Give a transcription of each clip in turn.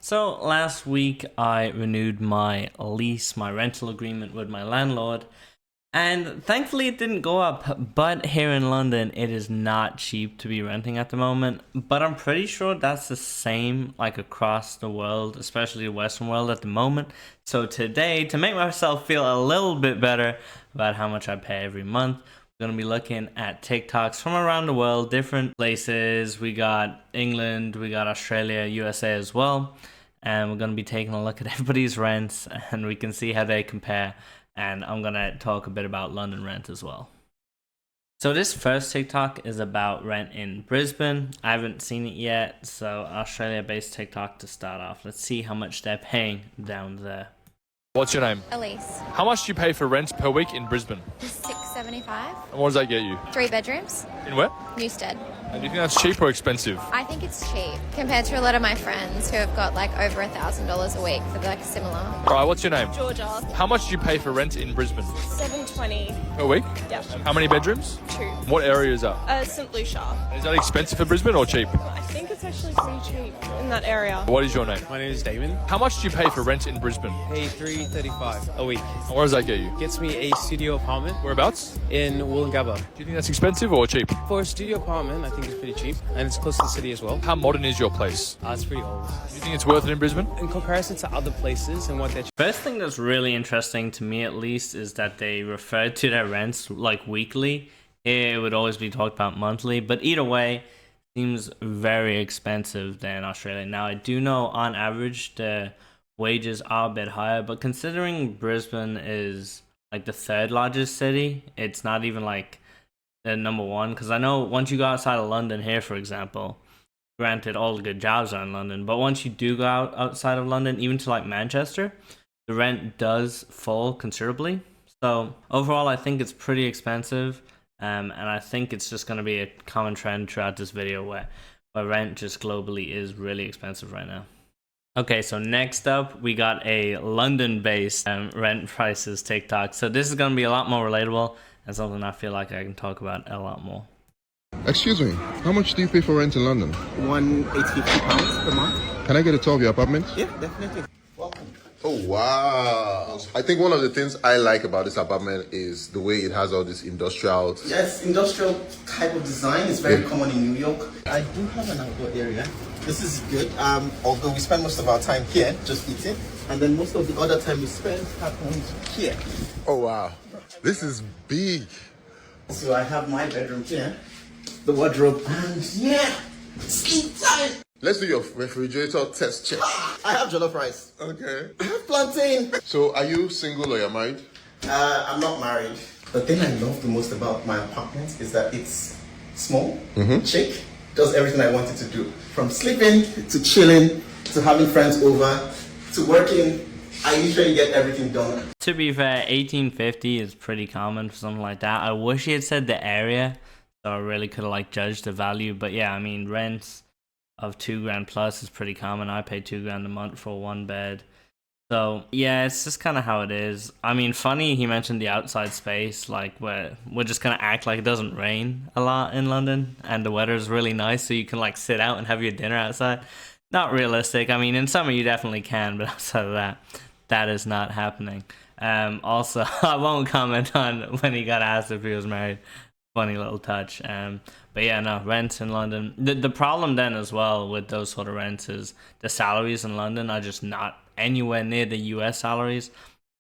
So last week I renewed my lease, my rental agreement with my landlord, and thankfully it didn't go up. But here in London, it is not cheap to be renting at the moment. But I'm pretty sure that's the same like across the world, especially the Western world at the moment. So today, to make myself feel a little bit better about how much I pay every month, we're going to be looking at TikToks from around the world, different places. We got England, we got Australia, USA as well. And we're going to be taking a look at everybody's rents and we can see how they compare. And I'm going to talk a bit about London rent as well. So this first TikTok is about rent in Brisbane. I haven't seen it yet, so Australia-based TikTok to start off. Let's see how much they're paying down there. What's your name? Elise. How much do you pay for rent per week in Brisbane? $6.75. And what does that get you? 3 bedrooms. In where? Newstead. And do you think that's cheap or expensive? I think it's cheap compared to a lot of my friends who have got like over $1,000 a week for like similar. Alright, what's your name? Georgia. How much do you pay for rent in Brisbane? $7.20. Per week? Yeah. How many bedrooms? 2. What area is that? St Lucia. Is that expensive for Brisbane or cheap? I think it's actually pretty cheap in that area. What is your name? My name is Damon. How much do you pay for rent in Brisbane? Pay $3.35 a week. And where does that get you? Gets me a studio apartment Whereabouts? in Wollongabba. Do you think that's expensive or cheap? For a studio apartment, I think it's pretty cheap, and it's close to the city as well. How modern is your place? It's pretty old. Do you think it's worth it in Brisbane? In comparison to other places and what they're First thing that's really interesting to me at least is that they refer to their rents like weekly. It would always be talked about monthly, but either way, seems very expensive than Australia. Now I do know on average the wages are a bit higher, but considering Brisbane is like the third largest city, it's not even like the number one. Because I know once you go outside of London here, for example, granted all the good jobs are in London, but once you do go outside of London, even to like Manchester, the rent does fall considerably. So overall, I think it's pretty expensive. And I think it's just going to be a common trend throughout this video where rent just globally is really expensive right now. Okay, so next up, we got a London-based rent prices TikTok. So this is going to be a lot more relatable and something I feel like I can talk about a lot more. Excuse me, how much do you pay for rent in London? £180 per month. Can I get a tour of your apartment? Yeah, definitely. Welcome. Oh, wow. I think one of the things I like about this apartment is the way it has all this industrial... Yes, industrial type of design is very common in New York. I do have an outdoor area. This is good. Although we spend most of our time here just eating, and then most of the other time we spend happens here. Oh, wow. This is big. So I have my bedroom here, the wardrobe, and yeah, sleep time. Let's do your refrigerator test check. I have jollof rice. Okay. I have plantain. So, are you single or you're married? I'm not married. The thing I love the most about my apartment is that it's small, chic, does everything I wanted to do. From sleeping, to chilling, to having friends over, to working. I usually get everything done. To be fair, 1850 is pretty common for something like that. I wish he had said the area, so I really could have like judged the value. But yeah, I mean, rents of $2,000 plus is pretty common. I pay $2,000 a month for one bed. So yeah, it's just kind of how it is. I mean, funny he mentioned the outside space, like we're just gonna act like it doesn't rain a lot in London and the weather is really nice, so you can like sit out and have your dinner outside. Not realistic. I mean, in summer you definitely can, but outside of that, that is not happening. Also, I won't comment on when he got asked if he was married. Funny little touch. But yeah, no, rents in London. The problem then as well with those sort of rents is the salaries in London are just not anywhere near the US salaries,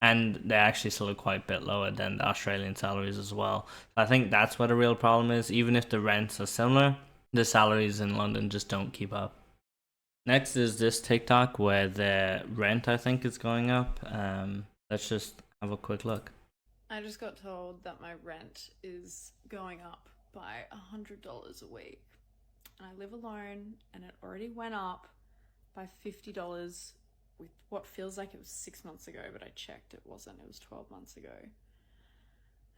and they actually still are quite a bit lower than the Australian salaries as well. I think that's what the real problem is. Even if the rents are similar, the salaries in London just don't keep up. Next is this TikTok where the rent I think is going up. Let's just have a quick look. I just got told that my rent is going up by $100 a week. And I live alone and it already went up by $50 with what feels like it was 6 months ago, but I checked it wasn't. It was 12 months ago.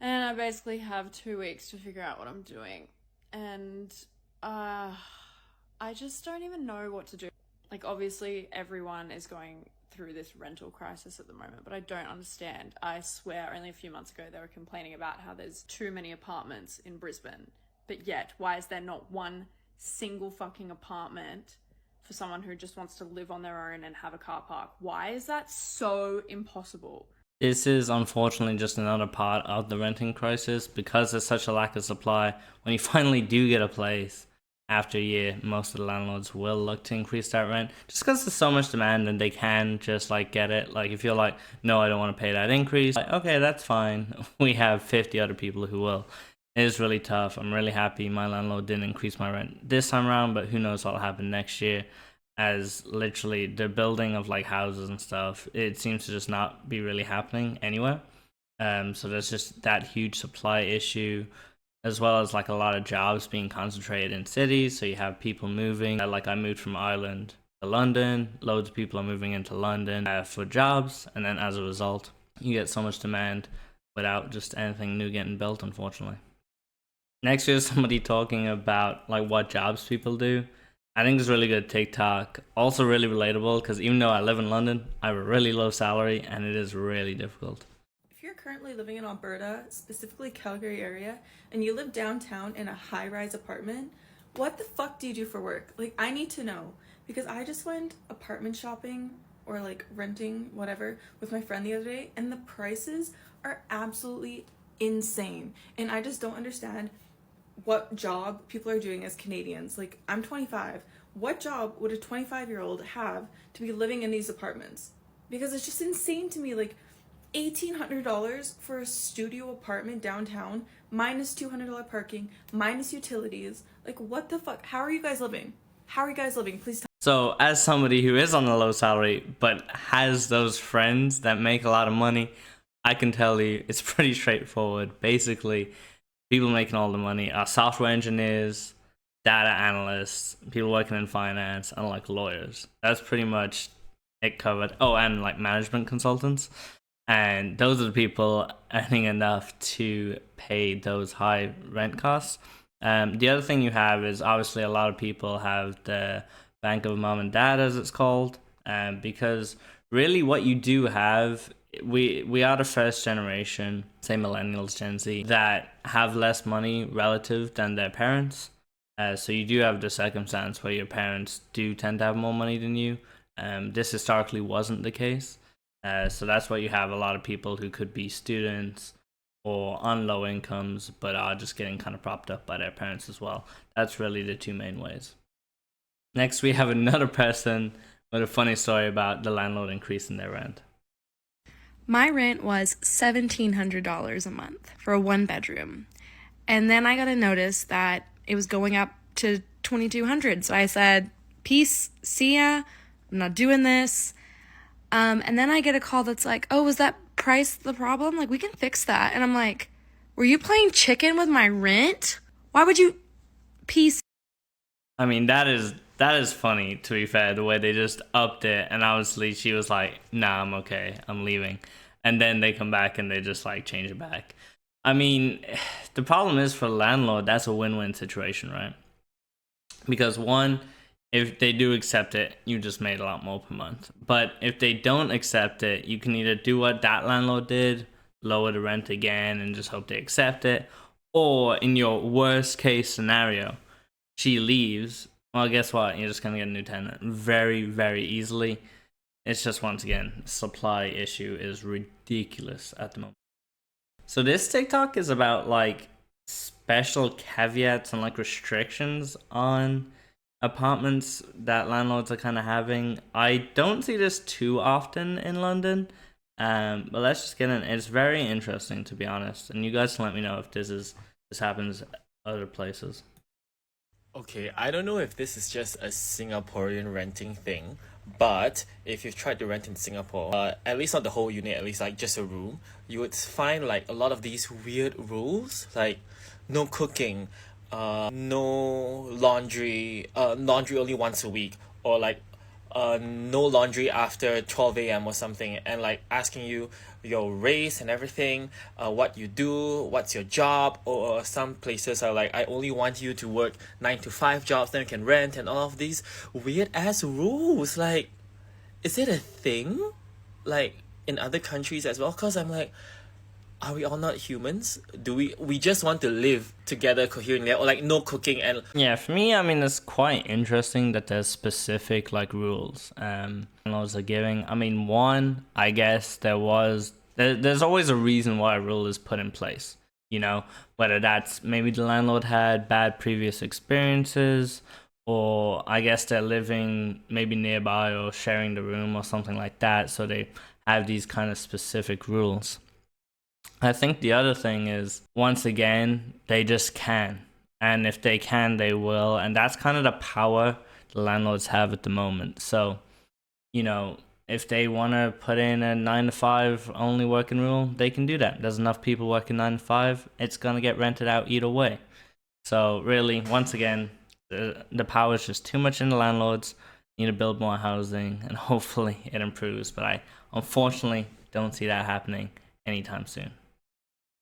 And I basically have 2 weeks to figure out what I'm doing. And I just don't even know what to do. Like, obviously everyone is going through this rental crisis at the moment, but I don't understand. I swear only a few months ago they were complaining about how there's too many apartments in Brisbane, but yet why is there not one single fucking apartment for someone who just wants to live on their own and have a car park. Why is that so impossible? This is unfortunately just another part of the renting crisis because there's such a lack of supply. When you finally do get a place after a year, most of the landlords will look to increase that rent just because there's so much demand and they can just like get it. Like if you're like, no, I don't want to pay that increase, like, okay, that's fine. We have 50 other people who will. It is really tough. I'm really happy my landlord didn't increase my rent this time around, but who knows what'll happen next year, as literally the building of like houses and stuff, it seems to just not be really happening anywhere. So there's just that huge supply issue, as well as like a lot of jobs being concentrated in cities. So you have people moving, like I moved from Ireland to London, loads of people are moving into London for jobs, and then as a result you get so much demand without just anything new getting built, unfortunately. Next, we have somebody talking about like what jobs people do. I think it's really good TikTok. Also really relatable because even though I live in London, I have a really low salary and it is really difficult. If you're currently living in Alberta, specifically Calgary area, and you live downtown in a high-rise apartment, what the fuck do you do for work? Like, I need to know, because I just went apartment shopping or like renting, whatever, with my friend the other day, and the prices are absolutely insane. And I just don't understand what job people are doing as Canadians. Like, I'm 25. What job would a 25-year-old have to be living in these apartments? Because it's just insane to me. Like, $1,800 for a studio apartment downtown, minus $200 parking, minus utilities. Like, what the fuck? How are you guys living? How are you guys living? Please tell. So as somebody who is on a low salary but has those friends that make a lot of money, I can tell you it's pretty straightforward. Basically, people making all the money are software engineers, data analysts, people working in finance, and like lawyers. That's pretty much it covered. Oh, and like management consultants. And those are the people earning enough to pay those high rent costs. The other thing you have is obviously a lot of people have the bank of mom and dad, as it's called, because really what you do have, we are the first generation, say millennials, Gen Z, that have less money relative than their parents. So you do have the circumstance where your parents do tend to have more money than you. This historically wasn't the case. So that's why you have a lot of people who could be students or on low incomes, but are just getting kind of propped up by their parents as well. That's really the two main ways. Next, we have another person with a funny story about the landlord increasing their rent. My rent was $1,700 a month for a one bedroom. And then I got a notice that it was going up to $2,200. So I said, peace, see ya, I'm not doing this. And then I get a call that's like, oh, was that price the problem? Like, we can fix that. And I'm like, were you playing chicken with my rent? Why would you? Peace. I mean, that is funny, to be fair, the way they just upped it. And obviously she was like, nah, I'm okay, I'm leaving. And then they come back and they just like change it back. I mean, the problem is for the landlord, that's a win-win situation, right? Because one, if they do accept it, you just made a lot more per month. But if they don't accept it, you can either do what that landlord did, lower the rent again and just hope they accept it. Or in your worst case scenario, she leaves. Well, guess what? You're just going to get a new tenant very, very easily. It's just, once again, supply issue is ridiculous at the moment. So this TikTok is about like special caveats and like restrictions on apartments that landlords are kind of having. I don't see this too often in London, but let's just get in. It's very interesting, to be honest, and you guys can let me know if this happens other places. Okay, I don't know if this is just a Singaporean renting thing, but if you've tried to rent in Singapore, at least not the whole unit, at least like just a room, you would find like a lot of these weird rules, like no cooking, no laundry, laundry only once a week, or like no laundry after 12 a.m. or something, and like asking you your race and everything, what you do, what's your job, or some places are like, I only want you to work 9 to 5 jobs, then you can rent, and all of these weird ass rules. Like, is it a thing like in other countries as well? Because I'm like, are we all not humans? Do we just want to live together coherently, or like no cooking and Yeah, for me, I mean, it's quite interesting that there's specific like rules landlords are giving. I mean, one, I guess there's always a reason why a rule is put in place. You know, whether that's maybe the landlord had bad previous experiences, or I guess they're living maybe nearby or sharing the room or something like that, so they have these kind of specific rules. I think the other thing is, once again, they just can. And if they can, they will. And that's kind of the power the landlords have at the moment. So, you know, if they want to put in a 9 to 5 only working rule, they can do that. There's enough people working 9 to 5, it's going to get rented out either way. So, really, once again, the power is just too much in the landlords. Need to build more housing, and hopefully it improves. But I unfortunately don't see that happening anytime soon.